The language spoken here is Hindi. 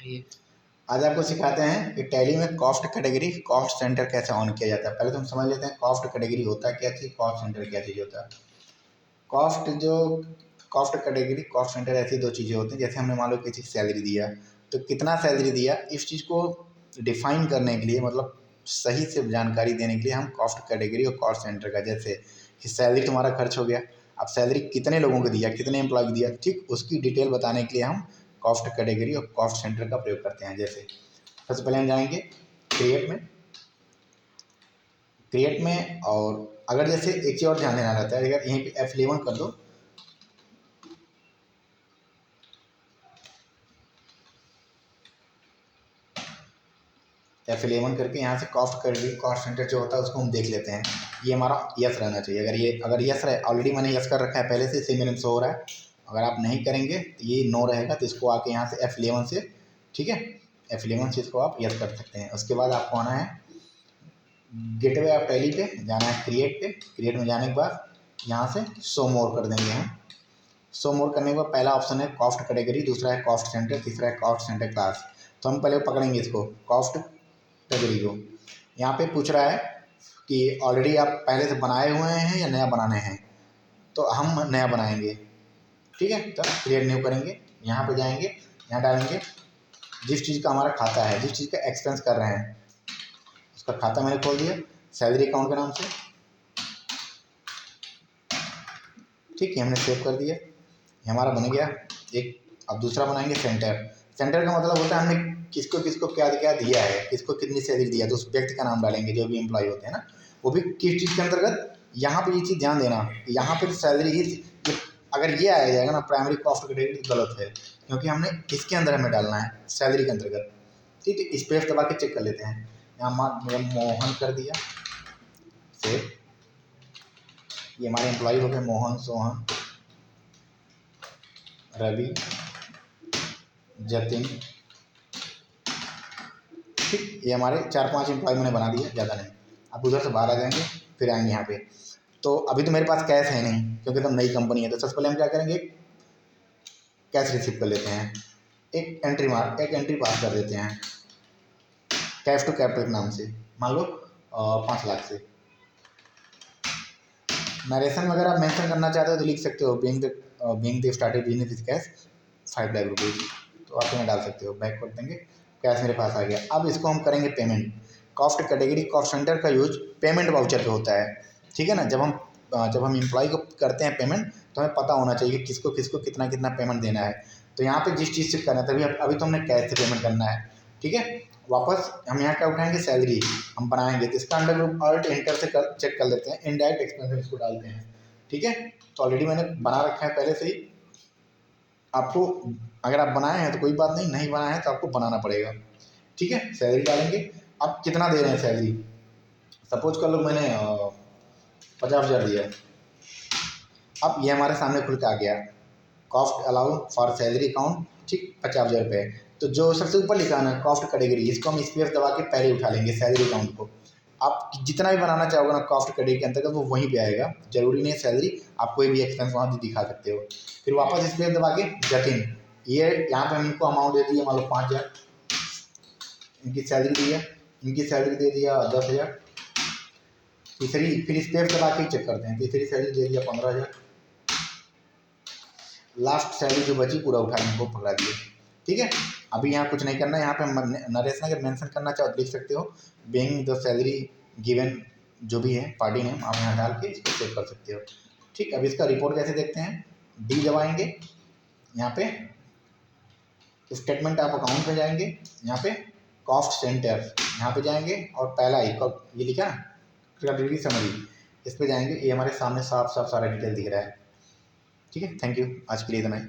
आइए। आज आपको सिखाते हैं कि टैली में कॉस्ट कैटेगरी कॉस्ट सेंटर कैसे ऑन किया जाता है। पहले तो हम समझ लेते हैं कॉस्ट कैटेगरी होता है क्या चीज़, कॉस्ट सेंटर क्या चीज़ होता है। कॉस्ट कैटेगरी कॉस्ट सेंटर ऐसी दो चीज़ें होती हैं। जैसे हमने मान लो किसी सैलरी दिया तो कितना सैलरी दिया, इस चीज़ को डिफाइन करने के लिए, मतलब सही से जानकारी देने के लिए हम कॉस्ट कैटेगरी और कॉस्ट सेंटर का, जैसे कि सैलरी तुम्हारा खर्च हो गया, अब सैलरी कितने लोगों को दिया, कितने एम्प्लॉय को दिया, ठीक उसकी डिटेल बताने के लिए हम कॉस्ट कैटेगरी और कॉस्ट सेंटर का प्रयोग करते हैं। जैसे सबसे पहले हम जाएंगे क्रिएट में और अगर जैसे एक चीज़ और ध्यान देना रहता है, अगर यहीं पे F11 कर दो, F11 करके यहाँ से कॉस्ट कैटेगरी कॉस्ट सेंटर जो होता है उसको हम देख लेते हैं। ये हमारा यस रहना चाहिए। अगर यस रहे, ऑलरेडी मैंने यस कर रखा है पहले से, इसी मेरे में शो हो रहा है। अगर आप नहीं करेंगे तो ये नो रहेगा, तो इसको आके यहाँ से F11 से, ठीक है, F11 से इसको आप यस कर सकते हैं। उसके बाद आपको आना है गेटवे ऑफ टैली पे, जाना है क्रिएट में जाने के बाद यहाँ से शो मोर कर देंगे हम। शो मोर करने के बाद पहला ऑप्शन है कॉस्ट कैटेगरी, दूसरा है कॉस्ट सेंटर, तीसरा है कॉस्ट सेंटर क्लास। तो हम पहले पकड़ेंगे इसको कॉस्ट कैटेगरी को। यहाँ पे पूछ रहा है कि ऑलरेडी आप पहले से बनाए हुए हैं या नया बनाने हैं, तो हम नया बनाएंगे, ठीक है। तो क्रिएट न्यू करेंगे, यहाँ पे जाएंगे, यहाँ डालेंगे जिस चीज़ का हमारा खाता है, जिस चीज़ का एक्सपेंस कर रहे हैं उसका खाता मैंने खोल दिया सैलरी अकाउंट के नाम से, ठीक है, हमने सेव कर दिया, ये हमारा बन गया एक। अब दूसरा बनाएंगे सेंटर का मतलब होता है हमने किसको किसको क्या क्या दिया है, किसको कितनी सैलरी दिया, तो उस व्यक्ति का नाम डालेंगे जो भी एम्प्लॉय होते हैं ना, वो भी किस चीज़ के अंतर्गत। यहाँ पे ये चीज़ ध्यान देना, यहाँ पे सैलरी ही, अगर ये आया जाएगा ना प्राइमरी कॉस्ट कैटेगरी, तो गलत है, क्योंकि हमने किसके अंदर हमें डालना है, सैलरी के अंतर्गत, ठीक है। स्पेस दबा के चेक कर लेते हैं। यहाँ मोहन कर दिया सेव, ये हमारे एम्प्लॉय हो गए मोहन, सोहन, रवि, जतिन, ठीक, ये हमारे 4-5 एम्प्लॉय मैंने बना दिया, ज़्यादा नहीं। अब उधर से बाहर आ जाएंगे, फिर आएंगे यहाँ पे। तो अभी तो मेरे पास कैश है नहीं क्योंकि तो नई कंपनी है, तो सबसे पहले हम क्या करेंगे, कैश रिसीव कर लेते हैं। एक एंट्री पास कर देते हैं कैश टू कैपिटल के नाम से, मान लो 5 लाख से। नरेशन वगैरह आप मेंशन करना चाहते हो तो लिख सकते हो, being the started business is cash 5 lakh rupees, तो आप यहाँ डाल सकते हो। बैक कर देंगे, कैश मेरे पास आ गया। अब इसको हम करेंगे payment. Cost category cost centre का यूज पेमेंट वाउचर पे होता है, ठीक है ना। जब हम एम्प्लॉय को करते हैं पेमेंट, तो हमें पता होना चाहिए कि किसको किसको कितना कितना पेमेंट देना है। तो यहाँ पे जिस चीज़ से करना है, तभी अभी तो हमने कैश से पेमेंट करना है, ठीक है। वापस हम यहाँ क्या उठाएंगे, सैलरी हम बनाएंगे, तो इसका अंडर ग्रुप ऑल्ट एंटर से चेक कर लेते हैं, इनडायरेक्ट एक्सपेंसेस को डालते हैं, ठीक है। तो ऑलरेडी मैंने बना रखा है पहले से ही। आपको अगर आप बनाए हैं तो कोई बात नहीं, नहीं बनाए हैं तो आपको बनाना पड़ेगा, ठीक है। सैलरी डालेंगे, अब कितना दे रहे हैं सैलरी, सपोज कर लो मैंने 50,000 दिया। अब ये हमारे सामने खुल के आ गया cost allow for salary account, ठीक, 50,000 रुपये। तो जो सबसे ऊपर लिखा है ना कॉस्ट कैटेगरी, इसको हम स्पेस दबा के पहले उठा लेंगे सैलरी अकाउंट को। आप जितना भी बनाना चाहोगे ना कॉस्ट कैटेगरी के अंतर्गत, वो वहीं पे आएगा, जरूरी नहीं है सैलरी, आप कोई भी एक्सपेंस वहाँ भी दिखा सकते हो। फिर वापस स्पेस दबा के जतिन, ये यहाँ पे हम इनको अमाउंट दे दिया मान लो 5,000, इनकी सैलरी दी है, इनकी सैलरी दे दिया 10,000। तीसरी फिर स्पेस दबा के चेक करते हैं, तीसरी सैलरी दे दिया 15,000। लास्ट सैलरी जो बची पूरा उठा इनको पकड़ा दिए, ठीक है। अभी यहाँ कुछ नहीं करना है, यहाँ पे नरेशन अगर मेंशन करना चाहो तो लिख सकते हो, बीइंग द सैलरी गिवन, जो भी है पार्टी नेम आप यहाँ डाल के इसको सेव कर सकते हो, ठीक। अब इसका रिपोर्ट कैसे देखते हैं, डी दबाएंगे, यहाँ पे स्टेटमेंट ऑफ अकाउंट पे जाएंगे, यहाँ पे कॉस्ट सेंटर यहाँ पे जाएंगे, और पहला ही ये लिखा कैटेगरी समरी, इस पे जाएंगे, ये हमारे सामने साफ साफ सारा डिटेल दिख रहा है, ठीक है। थैंक यू, आज के लिए इतना ही।